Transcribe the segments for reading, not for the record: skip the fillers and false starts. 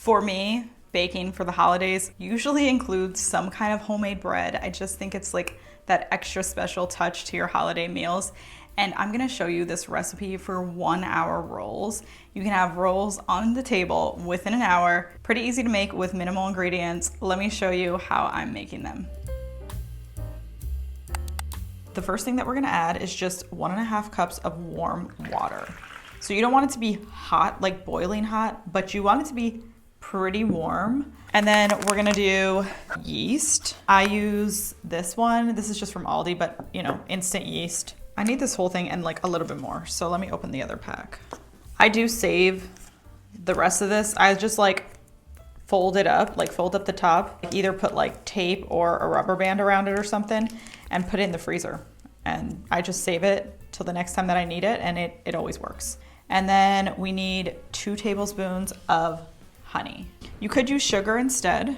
For me, baking for the holidays usually includes some kind of homemade bread. I just think it's like that extra special touch to your holiday meals. And I'm gonna show you this recipe for 1 hour rolls. You can have rolls on the table within an hour. Pretty easy to make with minimal ingredients. Let me show you how I'm making them. The first thing that we're gonna add is just 1.5 cups of warm water. So you don't want it to be hot, like boiling hot, but you want it to be pretty warm. And then we're gonna do yeast. I use this one. This is just from Aldi, but you know, instant yeast. I need this whole thing and like a little bit more. So let me open the other pack. I do save the rest of this. I just like fold it up, like fold up the top, either put like tape or a rubber band around it or something and put it in the freezer. And I just save it till the next time that I need it, and it always works. And then we need 2 tablespoons of honey. You could use sugar instead,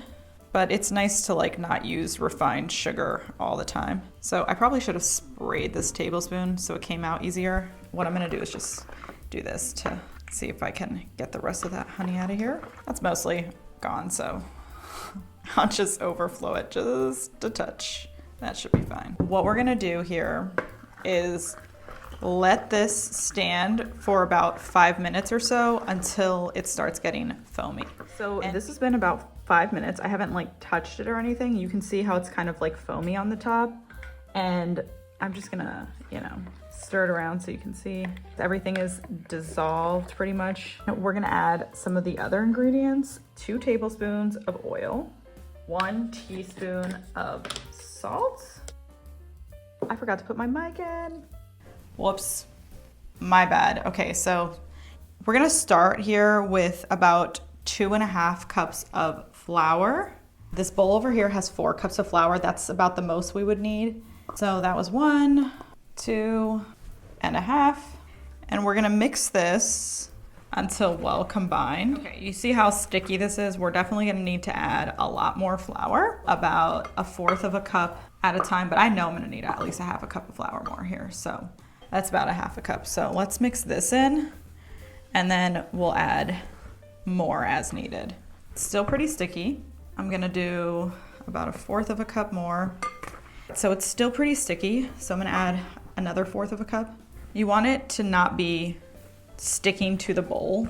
but it's nice to like not use refined sugar all the time. So I probably should have sprayed this tablespoon so it came out easier. What I'm gonna do is just do this to see if I can get the rest of that honey out of here. That's mostly gone, so I'll just overflow it just a touch. That should be fine. What we're gonna do here is let this stand for about 5 minutes or so until it starts getting foamy. So this has been about 5 minutes. I haven't like touched it or anything. You can see how it's kind of like foamy on the top. And I'm just gonna, you know, stir it around so you can see everything is dissolved pretty much. We're gonna add some of the other ingredients, 2 tablespoons of oil, 1 teaspoon of salt. I forgot to put my mic in. Whoops, my bad. Okay, so we're gonna start here with about 2.5 cups of flour. This bowl over here has 4 cups of flour. That's about the most we would need. So that was 1, 2.5. And we're gonna mix this until well combined. Okay, you see how sticky this is? We're definitely gonna need to add a lot more flour, about 1/4 cup at a time, but I know I'm gonna need at least 1/2 cup of flour more here. So that's about 1/2 cup. So let's mix this in and then we'll add more as needed. It's still pretty sticky. I'm gonna do about 1/4 cup more. So it's still pretty sticky. So I'm gonna add another 1/4 cup. You want it to not be sticking to the bowl.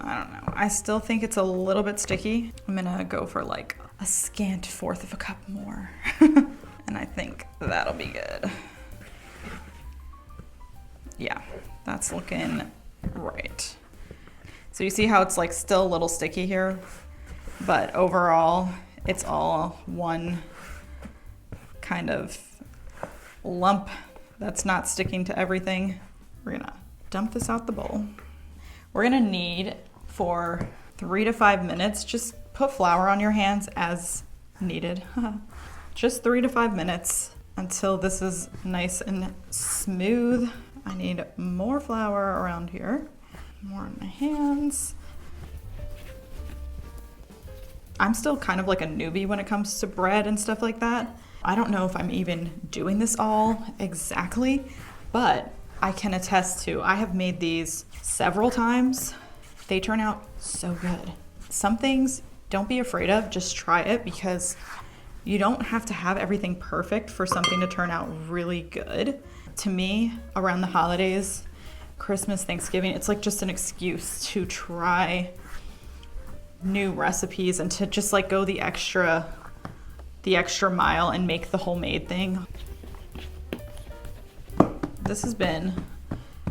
I don't know. I still think it's a little bit sticky. I'm gonna go for like a scant 1/4 cup more. And I think that'll be good. Yeah, that's looking right. So you see how it's like still a little sticky here, but overall it's all one kind of lump that's not sticking to everything. We're gonna dump this out the bowl. We're gonna need for 3 to 5 minutes, just put flour on your hands as needed. Just 3 to 5 minutes until this is nice and smooth. I need more flour around here, more on my hands. I'm still kind of like a newbie when it comes to bread and stuff like that. I don't know if I'm even doing this all exactly, but I can attest to, I have made these several times. They turn out so good. Some things, don't be afraid of, just try it, because you don't have to have everything perfect for something to turn out really good. To me, around the holidays, Christmas, Thanksgiving, it's like just an excuse to try new recipes and to just like go the extra mile and make the homemade thing. This has been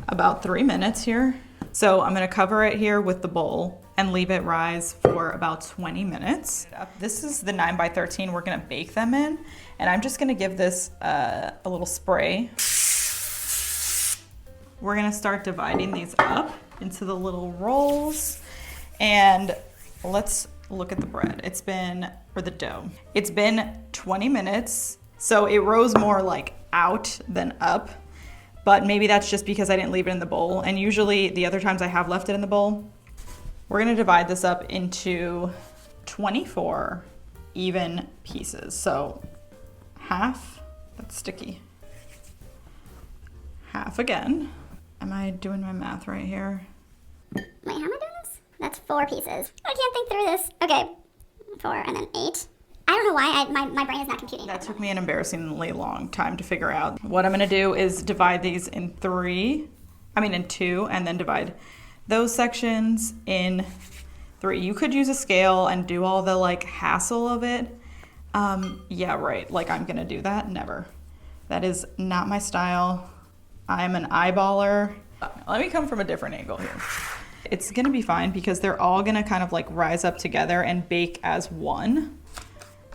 about 3 minutes here. So I'm gonna cover it here with the bowl and leave it rise for about 20 minutes. This is the 9x13 we're gonna bake them in. And I'm just gonna give this a little spray. We're gonna start dividing these up into the little rolls, and let's look at the bread. Or the dough. It's been 20 minutes, so it rose more like out than up, but maybe that's just because I didn't leave it in the bowl, and usually the other times I have left it in the bowl. We're gonna divide this up into 24 even pieces. So half, that's sticky. Half again. Am I doing my math right here? Wait, how am I doing this? That's 4 pieces. I can't think through this. Okay, 4 and then 8. I don't know why my brain is not computing. That took me an embarrassingly long time to figure out. What I'm gonna do is divide these in 2, and then divide those sections in 3. You could use a scale and do all the like hassle of it. Yeah, right, like I'm gonna do that? Never. That is not my style. I'm an eyeballer. Let me come from a different angle here. It's gonna be fine because they're all gonna kind of like rise up together and bake as one.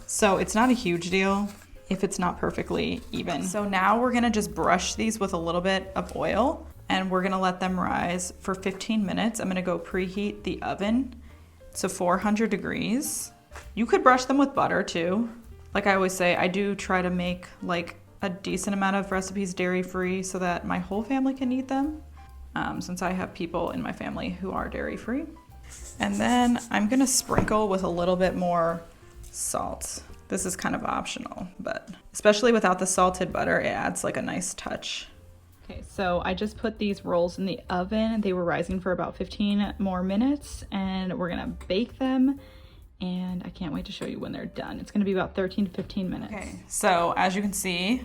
So it's not a huge deal if it's not perfectly even. So now we're gonna just brush these with a little bit of oil and we're gonna let them rise for 15 minutes. I'm gonna go preheat the oven to 400 degrees. You could brush them with butter too. Like I always say, I do try to make like a decent amount of recipes dairy-free so that my whole family can eat them, since I have people in my family who are dairy-free. And then I'm gonna sprinkle with a little bit more salt. This is kind of optional, but especially without the salted butter, it adds like a nice touch. Okay, so I just put these rolls in the oven. They were rising for about 15 more minutes and we're gonna bake them. And I can't wait to show you when they're done. It's gonna be about 13 to 15 minutes. Okay, so as you can see,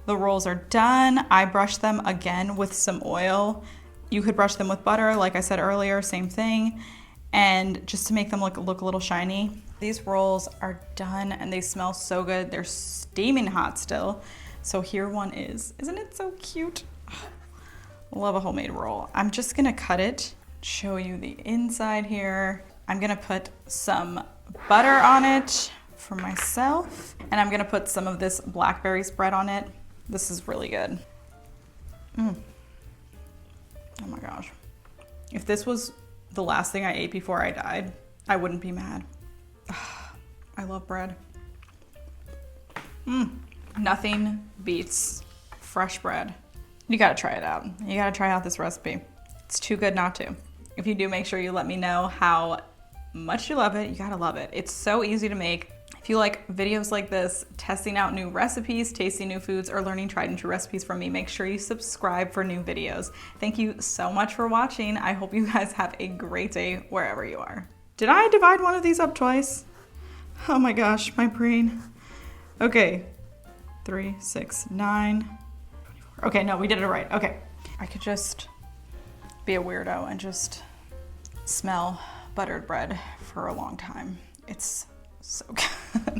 the rolls are done. I brushed them again with some oil. You could brush them with butter, like I said earlier, same thing. And just to make them look a little shiny. These rolls are done and they smell so good. They're steaming hot still. So here one is. Isn't it so cute? Love a homemade roll. I'm just gonna cut it, show you the inside here. I'm gonna put some butter on it for myself, and I'm gonna put some of this blackberry spread on it. This is really good. Oh my gosh. If this was the last thing I ate before I died, I wouldn't be mad. I love bread. Nothing beats fresh bread. You gotta try it out. You gotta try out this recipe. It's too good not to. If you do, make sure you let me know how much you love it. You gotta love it. It's so easy to make. If you like videos like this, testing out new recipes, tasting new foods, or learning tried and true recipes from me, make sure you subscribe for new videos. Thank you so much for watching. I hope you guys have a great day wherever you are. Did I divide one of these up twice? Oh my gosh, my brain. Okay, 3, 6, 9, 24. Okay, no, we did it right. Okay, I could just be a weirdo and just smell buttered bread for a long time. It's so good.